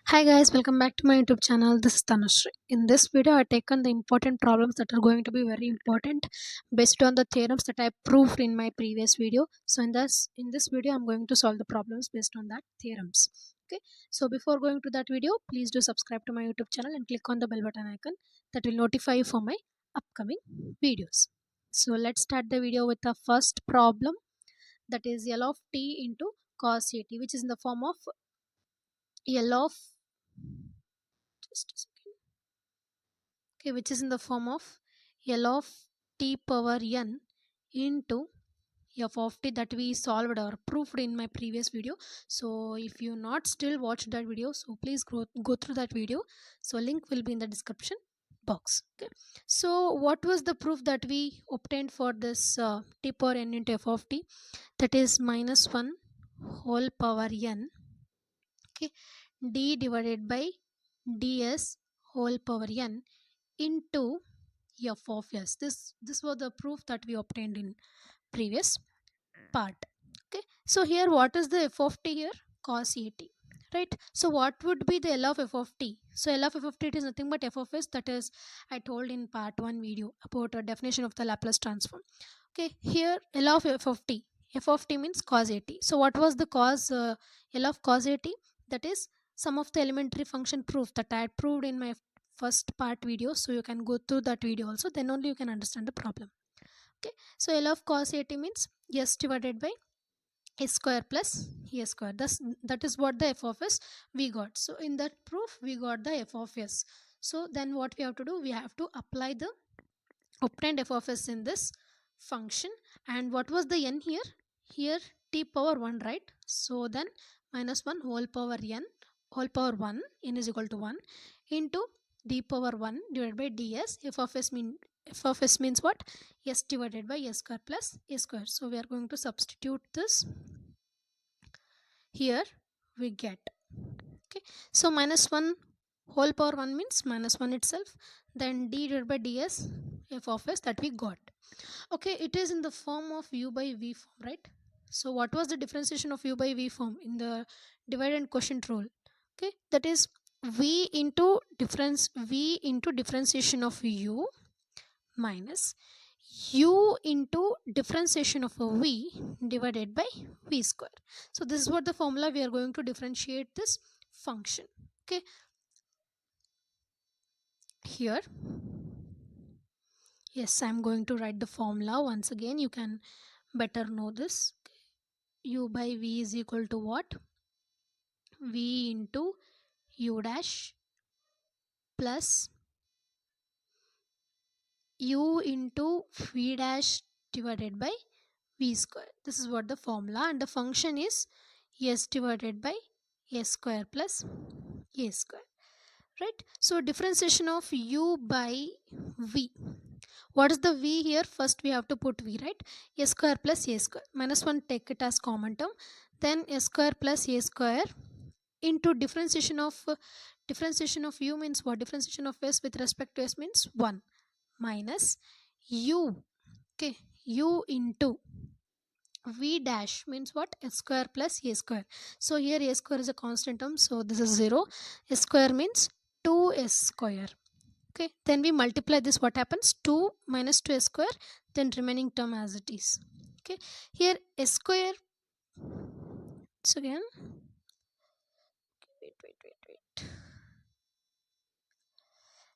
Hi guys, welcome back to my YouTube channel. This is Tanushree. In this video, I taken the important problems that are going to be very important based on the theorems that I proved in my previous video. So in this video, I'm going to solve the problems based on that theorems. Okay. So before going to that video, please do subscribe to my YouTube channel and click on the bell button icon that will notify you for my upcoming videos. So let's start the video with the first problem, that is L of t into cos at, which is in the form of L of just a second. Okay, which is in the form of L of t power n into f of t that we solved or proved in my previous video. So if you not still watched that video, so please go through that video. So link will be in the description box. Okay, so what was the proof that we obtained for this t power n into f of t? That is minus 1 whole power n, okay, d divided by ds whole power n into f of s. This was the proof that we obtained in previous part. Okay, so here what is the f of t here? Cos at, right? So what would be the L of f of t? So L of f of t, it is nothing but f of s, that is I told in part 1 video about a definition of the Laplace transform. Okay, here L of f of t, f of t means cos at. So what was the cos L of cos at? That is some of the elementary function proof that I had proved in my first part video. So you can go through that video also, then only you can understand the problem. Okay, so L of cos at means s divided by a square plus a square. That is what the f of s we got. So in that proof we got the f of s. So then what we have to do, we have to apply the obtained f of s in this function. And what was the n here? Here t power 1, right? So then minus 1 whole power n, whole power 1, n is equal to 1 into d power 1 divided by ds. F of s means what? S divided by s square plus a square. So we are going to substitute this here. We get, okay, so minus 1 whole power 1 means minus 1 itself, then d divided by ds f of s that we got. Okay, it is in the form of u by v form, right? So what was the differentiation of u by v form in the divide and quotient rule? Okay, that is v into differentiation of u minus u into differentiation of a v divided by v square. So this is what the formula we are going to differentiate this function. Okay, here, yes, I'm going to write the formula once again. You can better know this. U by v is equal to what? V into u dash plus u into v dash divided by v square. This is what the formula, and the function is s divided by s square plus a square, right? So differentiation of u by v. What is the v here? First we have to put v, right? A square plus a square. Minus 1, take it as common term. Then a square plus a square into differentiation of u means what? Differentiation of s with respect to s means 1 minus u. Okay, u into v dash means what? S square plus a square. So here a square is a constant term, so this is 0. S square means 2s square. Okay, then we multiply this, what happens? 2 minus 2s square, then remaining term as it is. Okay, here s square, so again, wait.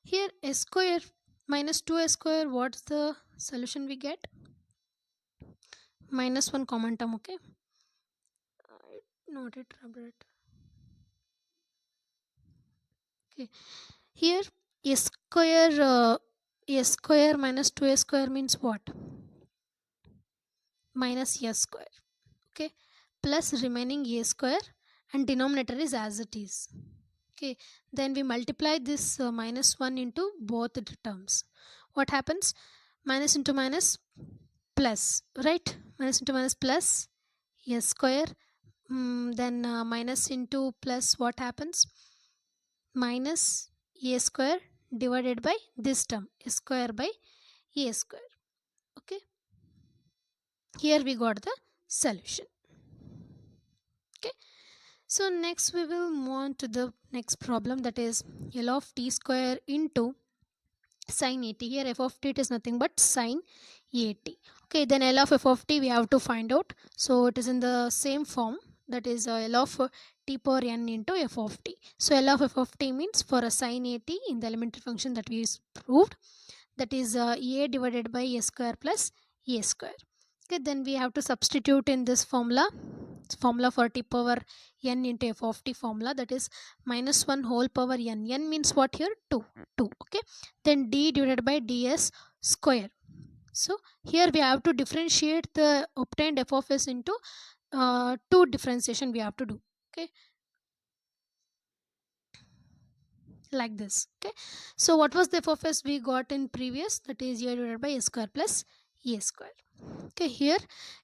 Here s square minus 2s square, what's the solution we get? Minus 1 common term. Okay, I noted it. Okay, here s square minus 2s square means what? Minus s square. Okay, plus remaining a square, and denominator is as it is. Okay, then we multiply this minus 1 into both the terms. What happens? Minus into minus plus, right? Minus into minus plus a square. Then minus into plus, what happens? Minus a square divided by this term, a square by a square. Okay, here we got the solution. Okay, So next we will move on to the next problem, that is L of t square into sin 80. Here f of t it is nothing but sin 80. Okay, then L of f of t we have to find out. So it is in the same form, that is L of t power n into f of t. So L of f of t means for a sin 80 in the elementary function that we proved, that is a divided by a square plus a square. Okay, then we have to substitute in this formula for t power n into f of t formula, that is minus 1 whole power n means what here, 2. Okay, then d divided by ds square. So here we have to differentiate the obtained f of s into two differentiation we have to do. Okay, like this. Okay, so what was the f of s we got in previous, that is a divided by a square plus a square. Okay, here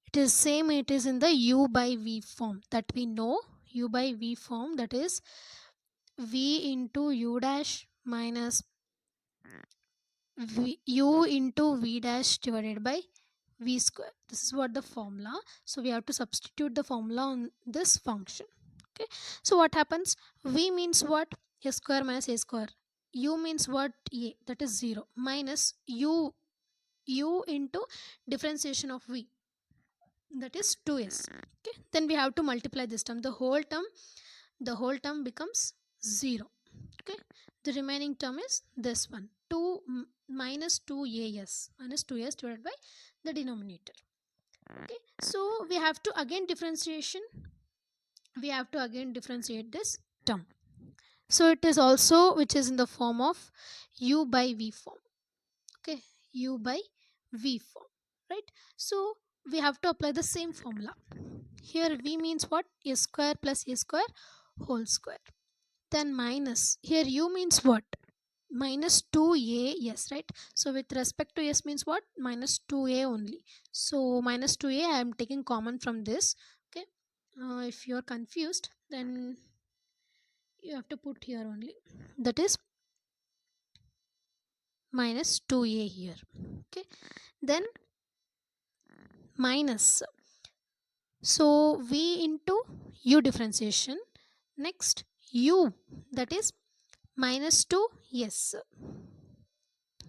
it is same, it is in the u by v form that we know. U by v form, that is v into u dash minus u into v dash divided by v square. This is what the formula. So we have to substitute the formula on this function. Okay, so what happens, v means what, a square minus a square. U means what, a, that is 0, minus u into differentiation of v, that is 2s. Okay, then we have to multiply this term, the whole term becomes 0. Okay, the remaining term is this one, 2 minus 2as divided by the denominator. Okay, so we have to again differentiate this term. So it is also which is in the form of u by v form. Okay, u by v form, right? So we have to apply the same formula. Here v means what, a square plus a square whole square. Then minus, here u means what, minus 2a, yes, right? So with respect to s means what, minus 2a only. So minus 2a I am taking common from this. Okay, if you are confused, then you have to put here only, that is minus 2a here. Okay, then minus, so v into u differentiation, next u, that is minus 2, yes,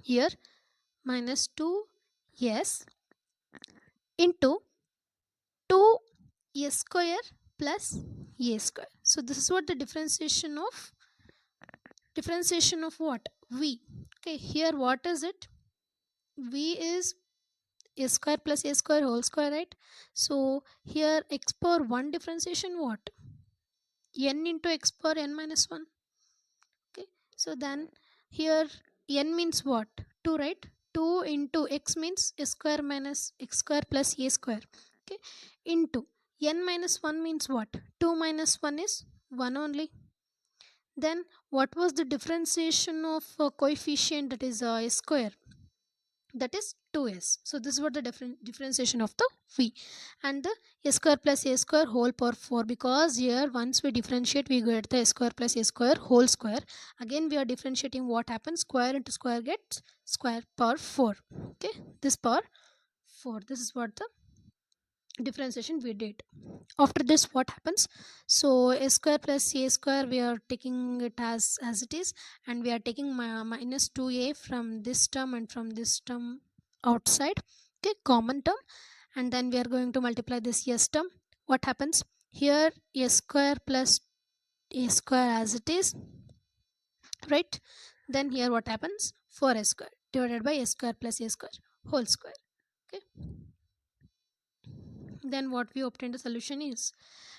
here minus 2 yes into 2 a square plus a square. So this is what the differentiation of what, v. Okay, here what is it, v is a square plus a square whole square, right? So here x power 1 differentiation what, n into x power n minus 1. Okay, so then here n means what, 2, right? 2 into x means a square minus x square plus a square. Okay, into n minus 1 means what, 2 minus 1 is 1 only. Then what was the differentiation of coefficient, that is a square, that is 2s. So this is what the differentiation of the v, and the a square plus a square whole power 4, because here once we differentiate we get the a square plus a square whole square. Again we are differentiating, what happens, square into square gets square power 4. Okay, this power 4, this is what the differentiation we did. After this what happens, so a square plus a square we are taking it as it is, and we are taking minus 2a from this term and from this term outside. Okay, common term, and then we are going to multiply this s term. What happens here, a square plus a square as it is, right? Then here what happens, 4a square divided by a square plus a square whole square. Okay, then what we obtained the solution is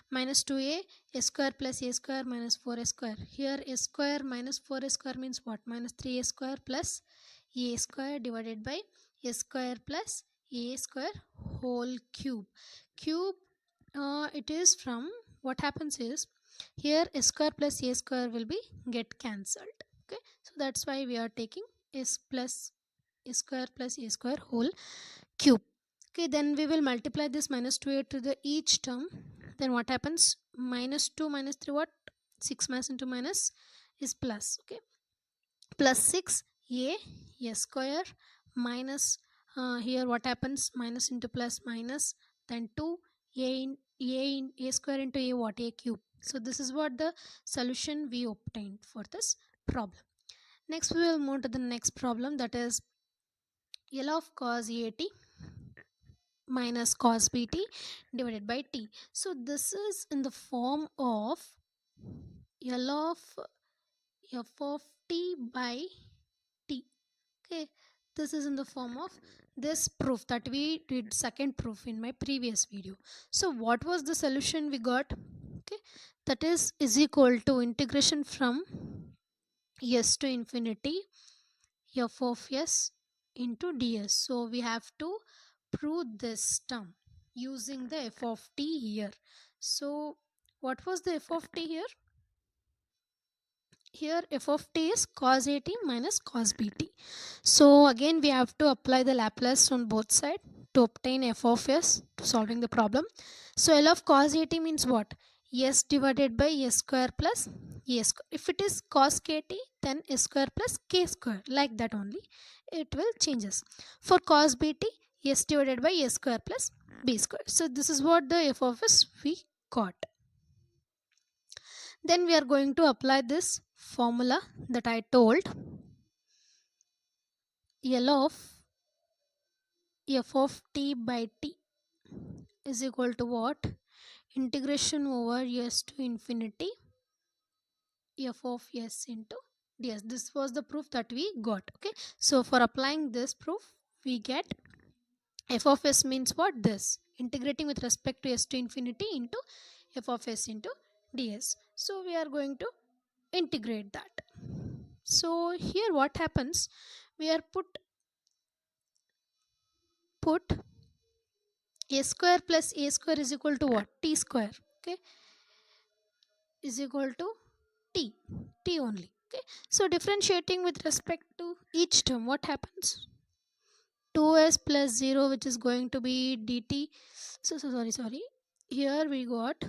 minus 2a a square plus a square minus 4a square. Here a square minus 4a square means what, minus 3a square plus a square divided by a square plus a square whole cube. It is from, what happens is here a square plus a square will be get cancelled. Okay, so that's why we are taking s plus a square plus a square whole cube. Okay, then we will multiply this minus 2a to the each term. Then what happens, minus 2 minus 3 what, 6 minus into minus is plus. Okay, plus 6 a square minus here what happens, minus into plus minus, then 2 a in a square into a what, a cube. So this is what the solution we obtained for this problem. Next we will move to the next problem, that is L of cos AT minus cos bt divided by t. So this is in the form of L of f of t by t. Okay, this is in the form of this proof that we did second proof in my previous video. So what was the solution we got? Okay, that is equal to integration from s to infinity f of s into ds. So we have to prove this term using the f of t here. So what was the f of t here? Here f of t is cos at minus cos bt. So again we have to apply the Laplace on both sides to obtain f of s to solving the problem. So L of cos at means what? S divided by s square plus a square. If it is cos kt, then s square plus k square, like that only it will changes. For cos bt, s divided by s square plus b square. So this is what the f of s we got. Then we are going to apply this formula that I told. L of f of t by t is equal to what? Integration over s to infinity f of s into ds. This was the proof that we got. Okay, so for applying this proof we get f of s means what? This integrating with respect to s to infinity into f of s into ds. So we are going to integrate that. So here what happens, we are put a square plus a square is equal to what? T square. Okay, is equal to t only. Okay, so differentiating with respect to each term, what happens? 2s plus 0, which is going to be dt. So sorry, here we got,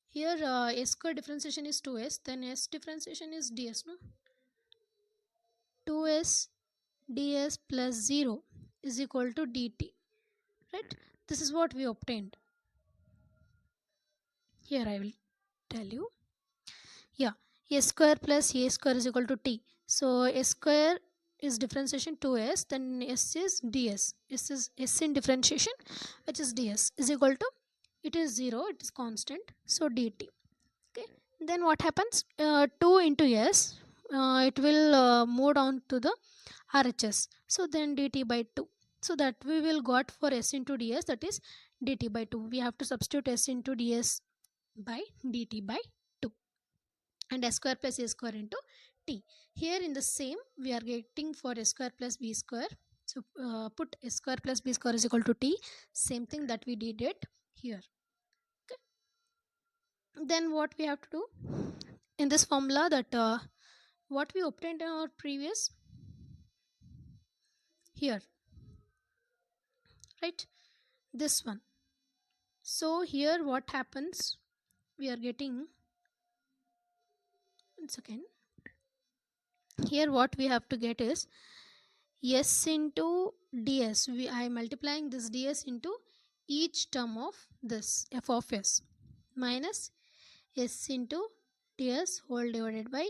here s square differentiation is 2s, then s differentiation is ds, no? 2s ds plus 0 is equal to dt, right? This is what we obtained. Here I will tell you. Yeah, s square plus a square is equal to t. So s square is differentiation 2s, then s is ds. S is s in differentiation, which is ds, is equal to, it is 0, it is constant, so dt. Okay, then what happens? 2 into s, it will move down to the RHS, so then dt by 2. So that we will got for s into ds, that is dt by 2. We have to substitute s into ds by dt by 2 and s square plus a square into t. Here in the same we are getting for s square plus b square. So put s square plus b square is equal to t. Same thing that we did it here. Okay. Then what we have to do in this formula, that what we obtained in our previous here, right? This one. So here what happens? We are getting, once again, here what we have to get is s into ds. I am multiplying this ds into each term of this f of s minus s into ds whole divided by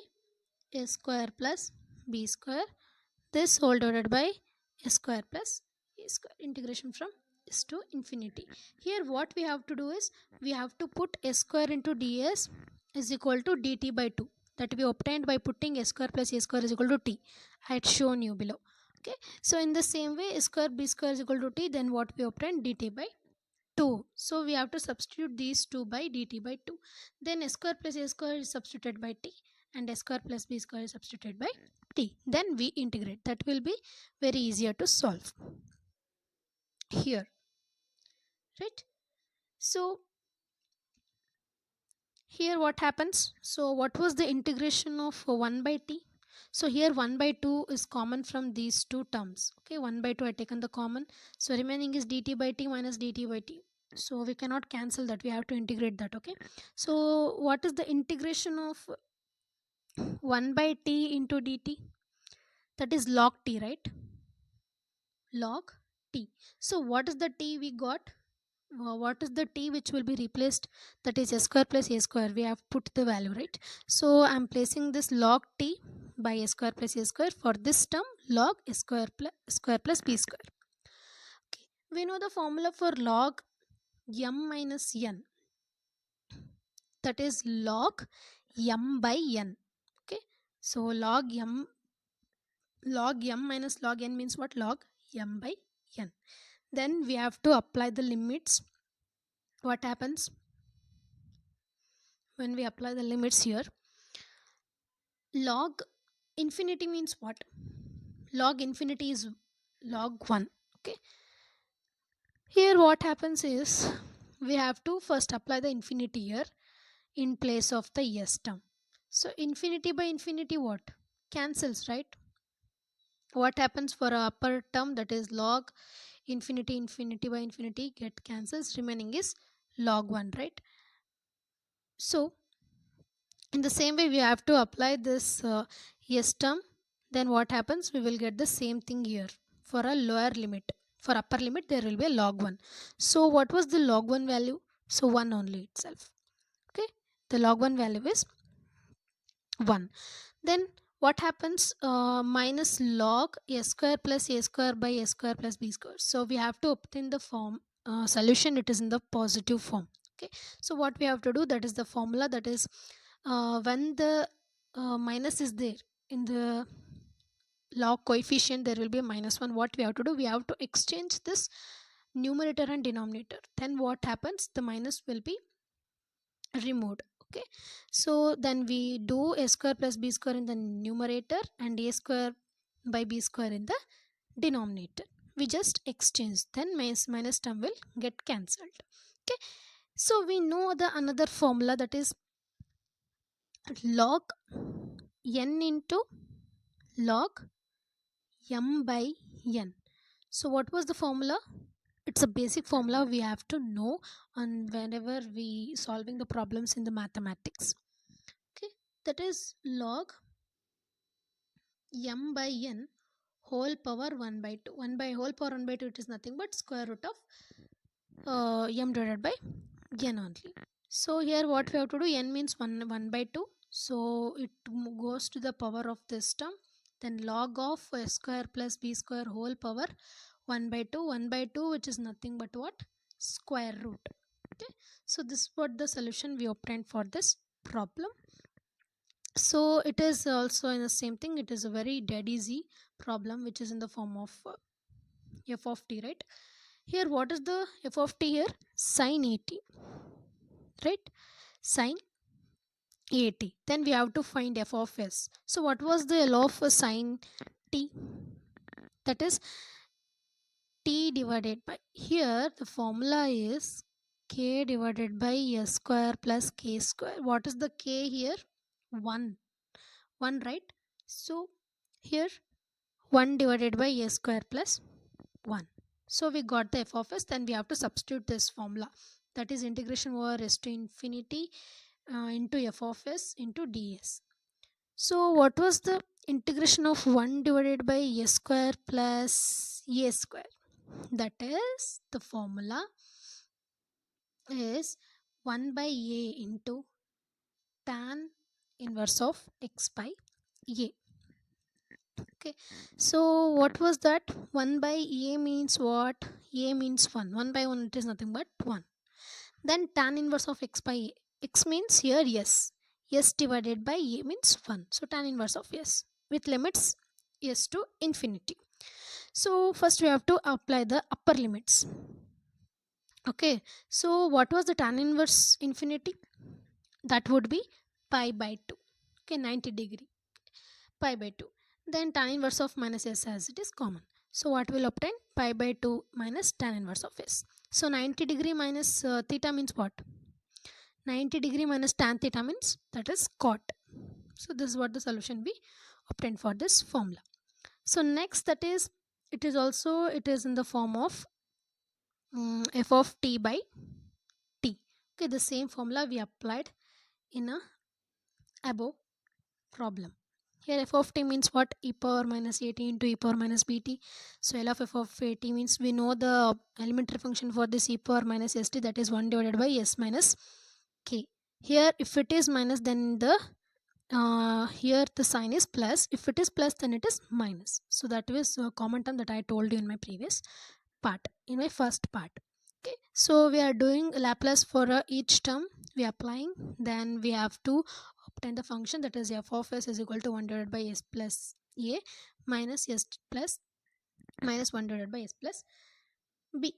s square plus b square, this whole divided by s square plus a square, integration from s to infinity. Here what we have to do is we have to put s square into ds is equal to dt by 2, that we obtained by putting s square plus a square is equal to t. I had shown you below. Okay, so in the same way s square b square is equal to t, then what we obtained? Dt by 2. So we have to substitute these 2 by dt by 2. Then s square plus a square is substituted by t and s square plus b square is substituted by t. Then we integrate. That will be very easier to solve here, right? So here what happens? So what was the integration of 1 by t? So here 1 by 2 is common from these two terms. Okay, 1 by 2 I taken the common. So remaining is dt by t minus dt by t. So we cannot cancel that. We have to integrate that. Okay. So what is the integration of 1 by t into dt? That is log t, right? Log t. So what is the t we got? what is the t which will be replaced? That is a square plus a square. We have put the value, right? So I'm placing this log t by a square plus a square. For this term, log a square plus b square. Okay, we know the formula for log m minus n, that is log m by n. Okay, so log m minus log n means what? Log m by n. Then we have to apply the limits. What happens when we apply the limits here? Log infinity means what? Log infinity is log 1. Okay, here what happens is we have to first apply the infinity here in place of the yes term. So infinity by infinity what? Cancels, right? What happens for a upper term, that is log infinity by infinity get cancels, remaining is log 1, right? So in the same way we have to apply this yes term. Then what happens? We will get the same thing here for a lower limit. For upper limit there will be a log 1. So what was the log 1 value? So 1 only itself. Okay, the log 1 value is 1. Then what happens? Minus log a square plus a square by a square plus b square. So we have to obtain the form solution, it is in the positive form. Okay, so what we have to do, that is the formula, that is when the minus is there in the log coefficient, there will be a minus 1. What we have to do, we have to exchange this numerator and denominator. Then what happens? The minus will be removed. Okay, so then we do a square plus b square in the numerator and a square by b square in the denominator. We just exchange, then minus term will get cancelled. Okay, so we know the another formula, that is log n into log m by n. So what was the formula? It's a basic formula we have to know on whenever we solving the problems in the mathematics. Okay, that is log m by n whole power 1 by 2. 1 by whole power 1 by 2, it is nothing but square root of m divided by n only. So here what we have to do, n means 1 by 2, so it goes to the power of this term. Then log of a square plus b square whole power 1 by 2. 1 by 2, which is nothing but what? Square root. Okay, so this is what the solution we obtained for this problem. So it is also in the same thing, it is a very dead easy problem which is in the form of f of t, right? Here what is the f of t here? Sin 80, right? Sin 80. Then we have to find f of s. So what was the law of sin t? That is t divided by, here the formula is k divided by s square plus k square. What is the k here? 1, right? So here 1 divided by a square plus 1. So we got the f of s. Then we have to substitute this formula, that is integration over s to infinity into f of s into ds. So what was the integration of 1 divided by a square plus a square? That is the formula is 1 by a into tan inverse of x by a. Okay, so what was that? 1 by a means what? A means 1. 1 by 1, it is nothing but 1. Then tan inverse of x by a. X means here yes. S divided by a means 1. So tan inverse of s with limits s to infinity. So first we have to apply the upper limits. Okay, so what was the tan inverse infinity? That would be pi by 2. Okay, 90 degree, pi by 2. Then tan inverse of minus s as it is common. So what will obtain? Pi by 2 minus tan inverse of s. So 90 degree minus theta means what? 90 degree minus tan theta means that is cot. So this is what the solution we obtained for this formula. So next, that is, it is also, it is in the form of f of t by t. Okay, the same formula we applied in a above problem. Here f of t means what? E power minus at into e power minus bt. So L of f of at means we know the elementary function for this e power minus st, that is 1 divided by s minus k. Here if it is minus, then the here the sign is plus. If it is plus, then it is minus. So that was a common term that I told you in my previous part, in my first part. Okay, so we are doing Laplace for each term we are applying. Then we have to obtain the function, that is f of s is equal to 1 divided by s plus a minus s plus minus 1 divided by s plus b.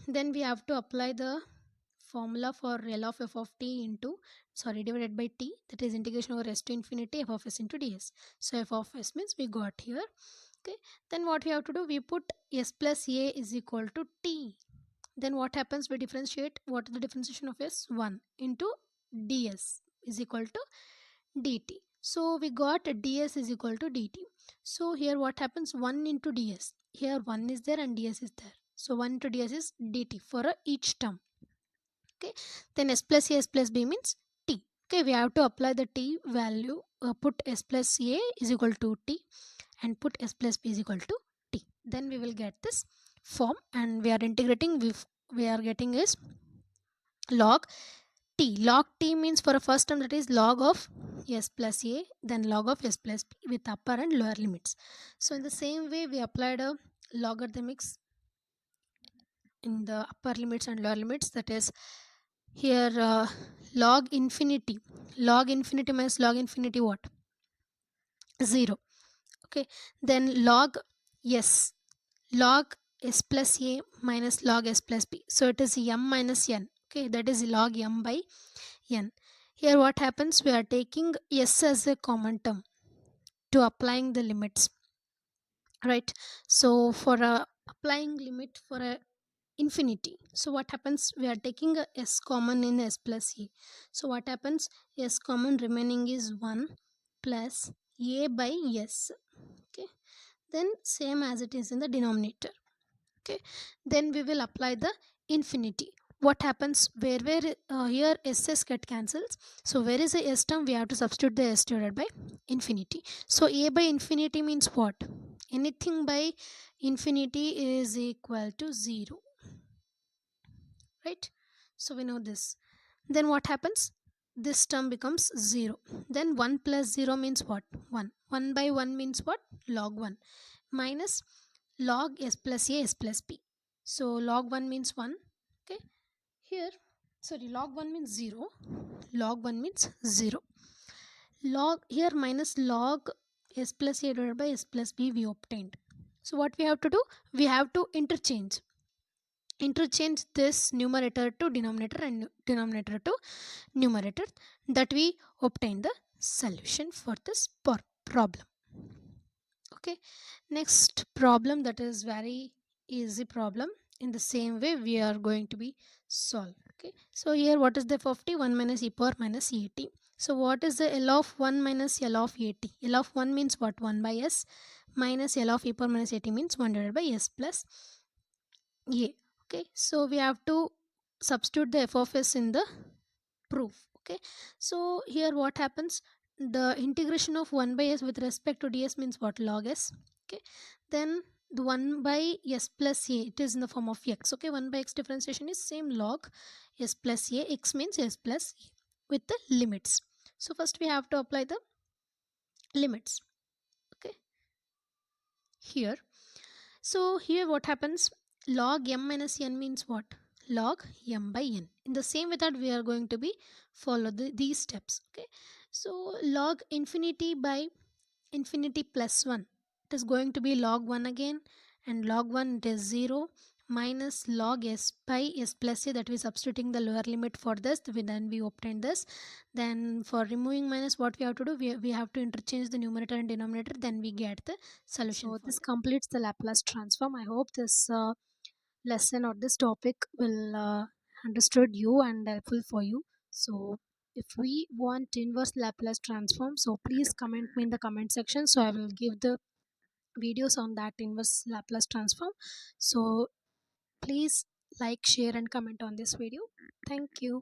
Then we have to apply the formula for L of f of t into, sorry, divided by t, that is integration over s to infinity f of s into ds. So f of s means we got here. Okay, then what we have to do, we put s plus a is equal to t. Then what happens, we differentiate. What is the differentiation of s? 1 into ds is equal to dt. So we got ds is equal to dt. So here what happens, 1 into ds, here 1 is there and ds is there, so 1 into ds is dt for each term. Okay, then s plus a s plus b means t. Okay, we have to apply the t value, put s plus a is equal to t and put s plus b is equal to t. Then we will get this form, and we are integrating with, we are getting is log t. Log t means for a first term, that is log of s plus a, then log of s plus b with upper and lower limits. So in the same way we applied a logarithmics in the upper limits and lower limits, that is here log infinity. Log infinity means log infinity what? 0. Okay, then log s, log s plus a minus log s plus b, so it is m minus n. Okay, that is log m by n. Here what happens, we are taking s as a common term to applying the limits, right? So for applying limit for a infinity, so what happens, we are taking a s common in s plus a. So what happens, s common remaining is 1 plus a by s. Okay, then same as it is in the denominator. Okay, then we will apply the infinity. What happens, where here ss get cancels, so where is the s term, we have to substitute the s divided by infinity. So a by infinity means what? Anything by infinity is equal to 0, right? So we know this. Then what happens, this term becomes 0. Then 1 plus 0 means what? 1. 1 by 1 means what? Log 1 minus log s plus a s plus b. So log 1 means 1. Okay, here, sorry, log 1 means 0, log 1 means 0, log here minus log s plus a divided by s plus b we obtained. So what we have to do, we have to interchange this numerator to denominator and denominator to numerator, that we obtain the solution for this problem. Okay, next problem, that is very easy problem. In the same way we are going to be solved. Okay, so here what is the f of t? 1 minus e power minus at. So what is the L of 1 minus L of at? L of 1 means what? 1 by s minus L of e power minus at means 1 divided by s plus a. Okay, so we have to substitute the f of s in the proof. Okay, so here what happens, the integration of 1 by s with respect to ds means what? Log s. Okay, then the 1 by s plus a, it is in the form of x. Okay, 1 by x differentiation is same log s plus a, x means s plus a with the limits. So first we have to apply the limits. Okay, here, so here what happens, log m minus n means what? Log m by n. In the same way that we are going to be follow these steps. Okay, so log infinity by infinity plus 1, it is going to be log 1 again, and log 1 it is 0 minus log s by s plus a, that we substituting the lower limit for this, then we obtain this. Then for removing minus, what we have to do, we have to interchange the numerator and denominator, then we get the solution. So this completes the Laplace transform. I hope this lesson or this topic will understood you and helpful for you. So if we want inverse Laplace transform, so please comment me in the comment section, so I will give the videos on that inverse Laplace transform. So please like, share and comment on this video. Thank you.